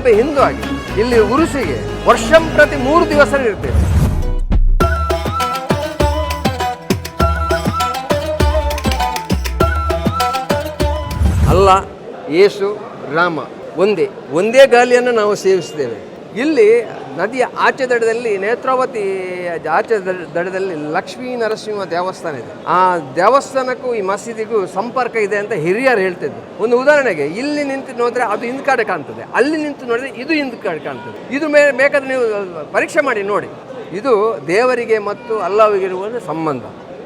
ಒಬ್ಬ ಹಿಂದೂ ಆಗಿ ಇಲ್ಲಿ ಉರುಸಿಗೆ ವರ್ಷಂಪ್ರತಿ 3 ದಿವಸ ಇರ್ತೇವೆ. ಅಲ್ಲ, ಯೇಸು, ರಾಮ ಒಂದೇ ಗಾಲಿಯನ್ನು ನಾವು ಸೇವಿಸ್ತೇವೆ. ಇಲ್ಲಿ ನದಿಯ ಆಚೆ ದಡದಲ್ಲಿ, ನೇತ್ರಾವತಿ ಆಚೆ ದಡದಲ್ಲಿ ಲಕ್ಷ್ಮೀ ನರಸಿಂಹ ದೇವಸ್ಥಾನ ಇದೆ. ಆ ದೇವಸ್ಥಾನಕ್ಕೂ ಈ ಮಸೀದಿಗೂ ಸಂಪರ್ಕ ಇದೆ ಅಂತ ಹಿರಿಯರು ಹೇಳ್ತಿದ್ರು. ಒಂದು ಉದಾಹರಣೆಗೆ, ಇಲ್ಲಿ ನಿಂತು ನೋಡಿದ್ರೆ ಅದು ಹಿಂದ್ ಕಡೆ ಕಾಣ್ತದೆ, ಅಲ್ಲಿ ನಿಂತು ನೋಡಿದ್ರೆ ಇದು ಹಿಂದ್ ಕಡೆ ಕಾಣ್ತದೆ. ಇದು ಬೇಕಾದ್ರೆ ನೀವು ಪರೀಕ್ಷೆ ಮಾಡಿ ನೋಡಿ. ಇದು ದೇವರಿಗೆ ಮತ್ತು ಅಲ್ಲಾಹ್ವಿಗಿರುವ ಸಂಬಂಧ.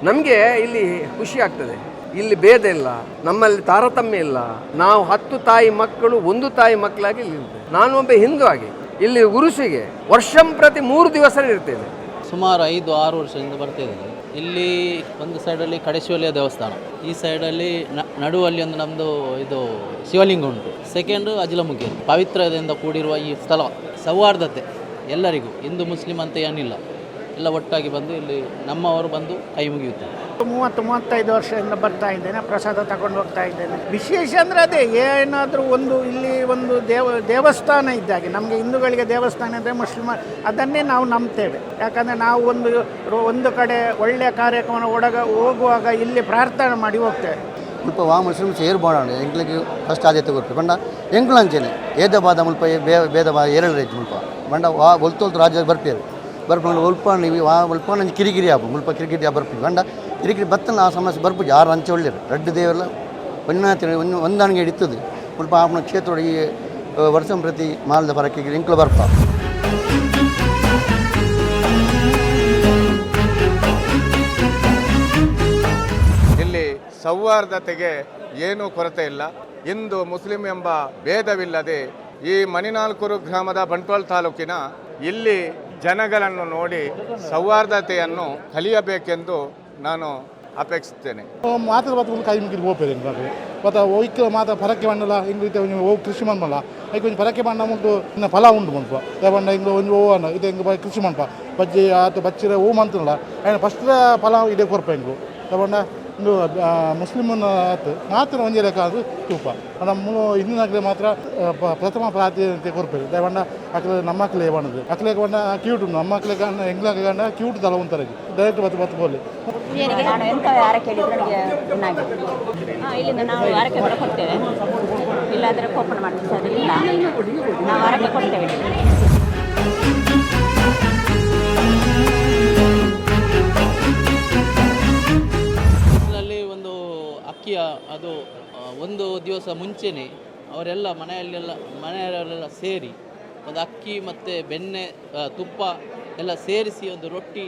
ನಮಗೆ ಇಲ್ಲಿ ಖುಷಿ ಆಗ್ತದೆ. ಇಲ್ಲಿ ಭೇದ ಇಲ್ಲ, ನಮ್ಮಲ್ಲಿ ತಾರತಮ್ಯ ಇಲ್ಲ. ನಾವು 10 ತಾಯಿ ಮಕ್ಕಳು 1 ತಾಯಿ ಮಕ್ಕಳಾಗಿ ಇಲ್ಲಿರ್ತೇವೆ. ನಾನು ಒಬ್ಬ ಹಿಂದೂ ಆಗಿ ಇಲ್ಲಿ ಉರುಸಿಗೆ ವರ್ಷಂಪ್ರತಿ 3 ದಿವಸ ಇರ್ತೇವೆ. ಸುಮಾರು 5-6 ವರ್ಷದಿಂದ ಬರ್ತಿದ್ದೇನೆ. ಇಲ್ಲಿ ಒಂದು ಸೈಡಲ್ಲಿ ಕಡೇಶ್ವಲಿಯ ದೇವಸ್ಥಾನ, ಈ ಸೈಡಲ್ಲಿ ನಡುವಲ್ಲಿ ಒಂದು ನಮ್ಮದು ಇದು ಶಿವಲಿಂಗ ಉಂಟು. ಸೆಕೆಂಡು ಅಜಲಮುಖಿ. ಪವಿತ್ರದಿಂದ ಕೂಡಿರುವ ಈ ಸ್ಥಳ, ಸೌಹಾರ್ದತೆ ಎಲ್ಲರಿಗೂ, ಹಿಂದೂ ಮುಸ್ಲಿಂ ಅಂತ ಏನಿಲ್ಲ, ಎಲ್ಲ ಒಟ್ಟಾಗಿ ಬಂದು ಇಲ್ಲಿ ನಮ್ಮವರು ಬಂದು ಕೈ ಮುಗಿಯುತ್ತಾರೆ. 30-35 ವರ್ಷದಿಂದ ಬರ್ತಾ ಇದ್ದೇನೆ, ಪ್ರಸಾದ ತಗೊಂಡು ಹೋಗ್ತಾ ಇದ್ದೇನೆ. ವಿಶೇಷ ಅಂದರೆ ಅದೇ, ಏನಾದರೂ ಇಲ್ಲಿ ಒಂದು ದೇವಸ್ಥಾನ ಇದ್ದಾಗೆ. ನಮಗೆ ಹಿಂದೂಗಳಿಗೆ ದೇವಸ್ಥಾನ ಇದ್ದರೆ ಮುಸ್ಲಿಮ ಅದನ್ನೇ ನಾವು ನಂಬ್ತೇವೆ. ಯಾಕಂದರೆ ನಾವು ಒಂದು ಕಡೆ ಒಳ್ಳೆಯ ಕಾರ್ಯಕ್ರಮ ಹೋಗುವಾಗ ಇಲ್ಲಿ ಪ್ರಾರ್ಥನೆ ಮಾಡಿ ಹೋಗ್ತೇವೆ. ಮುಲ್ಪ ವಾ ಮುಸ್ಲಿಮ್ಸ್ ಏರು ಬಾಡೋಣ ಎಂಕ್ಲಿಗೆ ಫಸ್ಟ್ ಆದ್ಯತೆ ಕೊಡ್ತೀವಿ ಬಂಡ ಎಂಕ್ಲು ಅಂಚೆನೆ ಏದಬಾದ ಮುಲ್ಪ ಭೇದ ಬಾ 2 ರೈತು ಮುಲ್ಪ ಬಂಡ ವಾ ಒಲ್ತೊಲ್ತು ರಾಜ್ಯದಲ್ಲಿ ಬರ್ಪೇರು ಬರ್ಪಂಡು ಒಲ್ಪಾಣಿವಿ ವಾ ಒಲ್ಪಾಣಿ ಕಿರಿಕಿರಿ ಹಬ್ಬ ಮುಲ್ಪ ಕಿರಿಕಿರಿ ಬರ್ತೀವಿ ಬಂಡ ಕಿರಿಕಿರಿ ಬತ್ತನ ಆ ಸಮಸ್ಯೆ ಬರ್ಪು ಯಾರು ಅಂಚೆ ಒಳ್ಳೆಯರು ರಡ್ಡು ದೇವರೆಲ್ಲ ಹೊಂದಾಣಿಗೆ ಇಡ್ತದೆ ಮುಲ್ಪ ಆಪಣ ಕ್ಷೇತ್ರ ಈ ವರ್ಷ ಪ್ರತಿ ಮಾಲದ ಬರಕ್ಕೆ ಎಂಕ್ಲು ಬರ್ಪ. ಇಲ್ಲಿ ಸೌಹಾರ್ದತೆಗೆ ಏನೂ ಕೊರತೆ ಇಲ್ಲ. ಹಿಂದೂ ಮುಸ್ಲಿಂ ಎಂಬ ಭೇದವಿಲ್ಲದೆ ಈ ಮಣಿನಾಲ್ಕೂರು ಗ್ರಾಮದ ಬಂಟ್ವಾಳ ತಾಲೂಕಿನ ಇಲ್ಲಿ ಜನಗಳನ್ನು ನೋಡಿ ಸೌಹಾರ್ದತೆಯನ್ನು ಕಲಿಯಬೇಕೆಂದು ನಾನು ಅಪೇಕ್ಷಿಸ್ತೇನೆ. ಮಾತ್ರ ಬತ್ತು ಕೈ ಮುಗಿದು ಹೋಗ್ತೇನೆ ಮತ್ತು ಒಯ್ಕ ಮಾತ್ರ ಫರಕ್ಕೆ ಬಣ್ಣಲ್ಲ ಹಿಂಗೆ ಹೋಗಿ ಕೃಷಿ ಮನ್ಪಲ್ಲ ಐಕೆ ಒಂದು ಫರಕ್ಕೆ ಬಣ್ಣ ಉಂಟು ಇನ್ನು ಫಲ ಉಂಟು ಮನ್ಪ ಬಣ್ಣ ಹಿಂಗೆ ಒಂದು ಹೂವನ್ನ ಇದು ಹಿಂಗೆ ಕೃಷಿ ಮನ್ಪ ಬಜ್ಜಿ ಆತು ಬಚ್ಚಿರ ಹೂ ಮಂತಲ್ಲ ಆಯ್ತು ಫಸ್ಟ್ ಫಲ ಇದೆ ಕೊರಪ ಹಿಂಗು ಬಣ್ಣ ಇಂದು ಮುಸ್ಲಿಮನ ಆತು ಮಾತ್ರ ಒಂದೇ ಲೆಕ್ಕ ಅದು ತೂಪ ನಮ್ಮ ಹಿಂದಿನಾಗಲೇ ಮಾತ್ರ ಪ್ರಥಮ ಪ್ರಾಧಾನ್ಯತೆ ಕೊರಪೇರು ದಯಬಣ್ಣ ಅಕ್ಕಲೆ ನಮ್ಮ ಅಕ್ಕಲೇ ಬಣ್ಣದು ಅಕ್ಕಲೆ ಬಣ್ಣ ಕ್ಯೂಟ್ ನಮ್ಮ ಅಕ್ಕಲೆ ಗಂಡ ಎಂಗ್ಲಾಕ ಗಂಡ ಕ್ಯೂಟ್ ತಲ ಉಂಟಾಗಿ ಡೈರೆಕ್ಟ್ ಬತ್ತು ಬೋಲಿ ನಾನು ಎಂತ ಯಾರ ಕೇಳಿದ್ರೆ ನನಗೆ ಇಲ್ಲಿಂದ ನಾವು ವಾರಕ್ಕೆ ಕೂಡ ಕೊಡ್ತೇವೆ, ಇಲ್ಲಾದರೆ ಕೋಪಣ ಮಾಡ್ತೀವಿ. ಸರ್ ಇಲ್ಲ, ನಾವು ವಾರಕ್ಕೆ ಕೊಡ್ತೇವೆ. ಇದರಲ್ಲಿ ಒಂದು ಅಕ್ಕಿಯ ಅದು ಒಂದು ದಿವಸ ಮುಂಚೆನೇ ಅವರೆಲ್ಲ ಮನೆಯವರೆಲ್ಲ ಸೇರಿ ಒಂದು ಅಕ್ಕಿ ಮತ್ತು ಬೆಣ್ಣೆ ತುಪ್ಪ ಎಲ್ಲ ಸೇರಿಸಿ ಒಂದು ರೊಟ್ಟಿ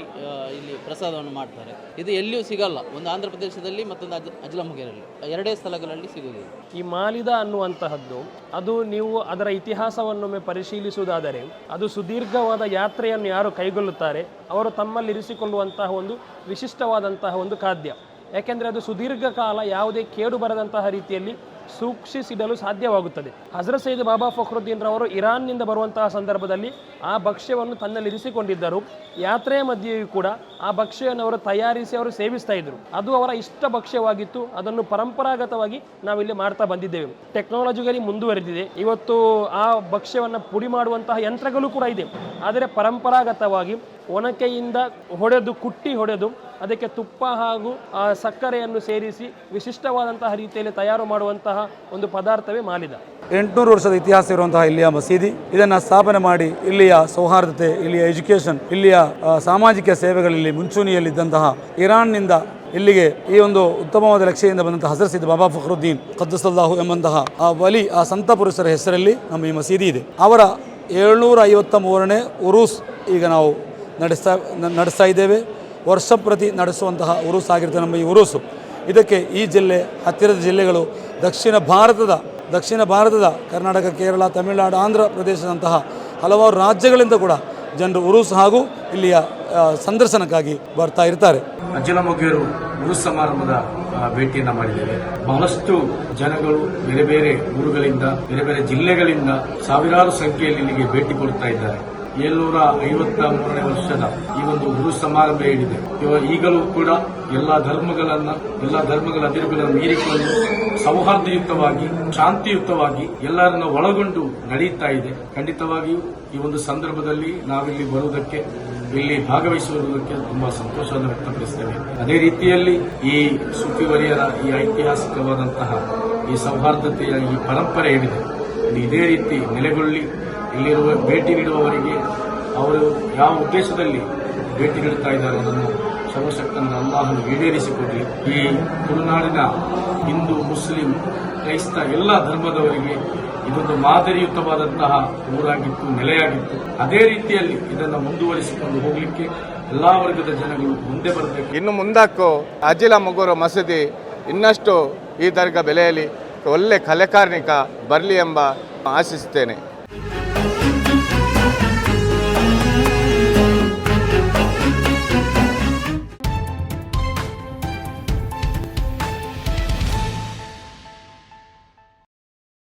ಇಲ್ಲಿ ಪ್ರಸಾದವನ್ನು ಮಾಡ್ತಾರೆ. ಇದು ಎಲ್ಲಿಯೂ ಸಿಗಲ್ಲ. ಒಂದು ಆಂಧ್ರ ಪ್ರದೇಶದಲ್ಲಿ ಮತ್ತೊಂದು ಅಜ್ಲಮುಖಿಯಲ್ಲಿ 2 ಸ್ಥಳಗಳಲ್ಲಿ ಸಿಗುವುದು. ಈ ಮಾಲಿದ ಅನ್ನುವಂತಹದ್ದು ಅದು ನೀವು ಅದರ ಇತಿಹಾಸವನ್ನೊಮ್ಮೆ ಪರಿಶೀಲಿಸುವುದಾದರೆ ಅದು ಸುದೀರ್ಘವಾದ ಯಾತ್ರೆಯನ್ನು ಯಾರು ಕೈಗೊಳ್ಳುತ್ತಾರೆ ಅವರು ತಮ್ಮಲ್ಲಿ ಇರಿಸಿಕೊಳ್ಳುವಂತಹ ಒಂದು ವಿಶಿಷ್ಟವಾದಂತಹ ಒಂದು ಖಾದ್ಯ. ಯಾಕೆಂದರೆ ಅದು ಸುದೀರ್ಘ ಕಾಲ ಯಾವುದೇ ಕೇಡು ಬರದಂತಹ ರೀತಿಯಲ್ಲಿ ಸೂಕ್ಷಿಸಿಡಲು ಸಾಧ್ಯವಾಗುತ್ತದೆ. ಹಜರತ್ ಸೈಯದ್ ಬಾಬಾ ಫಕ್ರುದ್ದೀನ್ ರವರು ಇರಾನ್ನಿಂದ ಬರುವಂತಹ ಸಂದರ್ಭದಲ್ಲಿ ಆ ಭಕ್ಷ್ಯವನ್ನು ತನ್ನಲ್ಲಿರಿಸಿಕೊಂಡಿದ್ದರು. ಯಾತ್ರೆಯ ಮಧ್ಯೆಯೂ ಕೂಡ ಆ ಭಕ್ಷ್ಯವನ್ನು ಅವರು ತಯಾರಿಸಿ ಅವರು ಸೇವಿಸ್ತಾ ಇದ್ದರು. ಅದು ಅವರ ಇಷ್ಟ ಭಕ್ಷ್ಯವಾಗಿತ್ತು. ಅದನ್ನು ಪರಂಪರಾಗತವಾಗಿ ನಾವಿಲ್ಲಿ ಮಾಡ್ತಾ ಬಂದಿದ್ದೇವೆ. ಟೆಕ್ನಾಲಜಿಗಲಿ ಮುಂದುವರೆದಿದೆ. ಇವತ್ತು ಆ ಭಕ್ಷ್ಯವನ್ನು ಪುಡಿ ಮಾಡುವಂತಹ ಯಂತ್ರಗಳು ಕೂಡ ಇದೆ. ಆದರೆ ಪರಂಪರಾಗತವಾಗಿ ಒನಕೆಯಿಂದ ಕುಟ್ಟಿ ಹೊಡೆದು ಅದಕ್ಕೆ ತುಪ್ಪ ಹಾಗೂ ಸಕ್ಕರೆಯನ್ನು ಸೇರಿಸಿ ವಿಶಿಷ್ಟವಾದಂತಹ ರೀತಿಯಲ್ಲಿ ತಯಾರು ಮಾಡುವಂತಹ ಒಂದು ಪದಾರ್ಥವೇ ಮಾಲಿದ. 800 ವರ್ಷದ ಇತಿಹಾಸ ಇರುವಂತಹ ಇಲ್ಲಿಯ ಮಸೀದಿ, ಇದನ್ನು ಸ್ಥಾಪನೆ ಮಾಡಿ ಇಲ್ಲಿಯ ಸೌಹಾರ್ದತೆ, ಇಲ್ಲಿಯ ಎಜುಕೇಷನ್, ಇಲ್ಲಿಯ ಸಾಮಾಜಿಕ ಸೇವೆಗಳಲ್ಲಿ ಮುಂಚೂಣಿಯಲ್ಲಿದ್ದಂತಹ ಇರಾನ್ನಿಂದ ಇಲ್ಲಿಗೆ ಈ ಒಂದು ಉತ್ತಮವಾದ ಲಕ್ಷ್ಯದಿಂದ ಬಂದಂತಹ ಹಜರತ್ ಸೈಯದ್ ಬಾಬಾ ಫಕ್ರುದ್ದೀನ್ ಖದ್ದಸಲ್ಲಾಹು ಎಂಬಂತಹ ಆ ವಲಿ, ಆ ಸಂತ ಪುರುಷರ ಹೆಸರಲ್ಲಿ ನಮ್ಮ ಈ ಮಸೀದಿ ಇದೆ. ಅವರ 753ನೇ ಉರೂಸ್ ಈಗ ನಾವು ನಡೆಸ್ತಾ ಇದ್ದೇವೆ. ವರ್ಷ ಪ್ರತಿ ನಡೆಸುವಂತಹ ಉರೂಸ್ ಆಗಿರ್ತದೆ ನಮ್ಮ ಈ ಉರೂಸು. ಇದಕ್ಕೆ ಈ ಜಿಲ್ಲೆ, ಹತ್ತಿರದ ಜಿಲ್ಲೆಗಳು, ದಕ್ಷಿಣ ಭಾರತದ ಕರ್ನಾಟಕ, ಕೇರಳ, ತಮಿಳುನಾಡು, ಆಂಧ್ರ ಪ್ರದೇಶದಂತಹ ಹಲವಾರು ರಾಜ್ಯಗಳಿಂದ ಕೂಡ ಜನರು ಉರೂಸ್ ಹಾಗೂ ಇಲ್ಲಿಯ ಸಂದರ್ಶನಕ್ಕಾಗಿ ಬರ್ತಾ ಇರ್ತಾರೆ. ಅಜ್ಲಮುಖಿಯರು ಉರೂಸ್ ಸಮಾರಂಭದ ಭೇಟಿಯನ್ನು ಮಾಡಿದ್ದೇವೆ. ಬಹಳಷ್ಟು ಜನಗಳು ಬೇರೆ ಬೇರೆ ಊರುಗಳಿಂದ, ಬೇರೆ ಬೇರೆ ಜಿಲ್ಲೆಗಳಿಂದ ಸಾವಿರಾರು ಸಂಖ್ಯೆಯಲ್ಲಿ ಇಲ್ಲಿಗೆ ಭೇಟಿ ಕೊಡ್ತಾ ಇದ್ದಾರೆ. 753ನೇ ವರ್ಷದ ಈ ಒಂದು ಗುರು ಸಮಾರಂಭ ಏನಿದೆ ಈಗಲೂ ಕೂಡ ಎಲ್ಲ ಧರ್ಮಗಳ ಅದಿರುಗಳನ್ನು ಮೀರಿಕೊಂಡು ಸೌಹಾರ್ದಯುತವಾಗಿ ಶಾಂತಿಯುತವಾಗಿ ಎಲ್ಲರನ್ನ ಒಳಗೊಂಡು ನಡೆಯುತ್ತಾ ಇದೆ. ಖಂಡಿತವಾಗಿಯೂ ಈ ಒಂದು ಸಂದರ್ಭದಲ್ಲಿ ನಾವಿಲ್ಲಿ ಬರುವುದಕ್ಕೆ, ಇಲ್ಲಿ ಭಾಗವಹಿಸುವುದಕ್ಕೆ ತುಂಬಾ ಸಂತೋಷವನ್ನು ವ್ಯಕ್ತಪಡಿಸುತ್ತೇವೆ. ಅದೇ ರೀತಿಯಲ್ಲಿ ಈ ಸುಫಿವರಿಯರ ಈ ಐತಿಹಾಸಿಕವಾದಂತಹ ಈ ಸೌಹಾರ್ದತೆಯ ಈ ಪರಂಪರೆ ಏನಿದೆ ಇದೇ ರೀತಿ ನೆಲೆಗೊಳ್ಳಿ ಇಲ್ಲಿರುವ ಭೇಟಿ ನೀಡುವವರಿಗೆ ಅವರು ಯಾವ ಉದ್ದೇಶದಲ್ಲಿ ಭೇಟಿ ನೀಡುತ್ತಾ ಇದ್ದಾರೆ ಅದನ್ನು ಸರ್ವಶಕ್ತನ ಅಲ್ಲಾಹನು ಈಡೇರಿಸಿಕೊಡಲಿ. ಈ ತುಳುನಾಡಿನ ಹಿಂದೂ, ಮುಸ್ಲಿಂ, ಕ್ರೈಸ್ತ ಎಲ್ಲ ಧರ್ಮದವರಿಗೆ ಇದೊಂದು ಮಾದರಿಯುತವಾದಂತಹ ಊರಾಗಿತ್ತು, ನೆಲೆಯಾಗಿತ್ತು. ಅದೇ ರೀತಿಯಲ್ಲಿ ಇದನ್ನು ಮುಂದುವರಿಸಿಕೊಂಡು ಹೋಗಲಿಕ್ಕೆ ಎಲ್ಲಾ ವರ್ಗದ ಜನಗಳು ಮುಂದೆ ಬರಬೇಕು. ಇನ್ನು ಮುಂದಕ್ಕೂ ಅಜಿಲ ಮೊಗರು ಮಸೀದಿ ಇನ್ನಷ್ಟು ಈ ದರ್ಗಾ ಬೆಲೆಯಲ್ಲಿ ಒಳ್ಳೆ ಕಲೆಕಾರ್ಮಿಕ ಬರಲಿ ಎಂಬ ಆಶಿಸುತ್ತೇನೆ.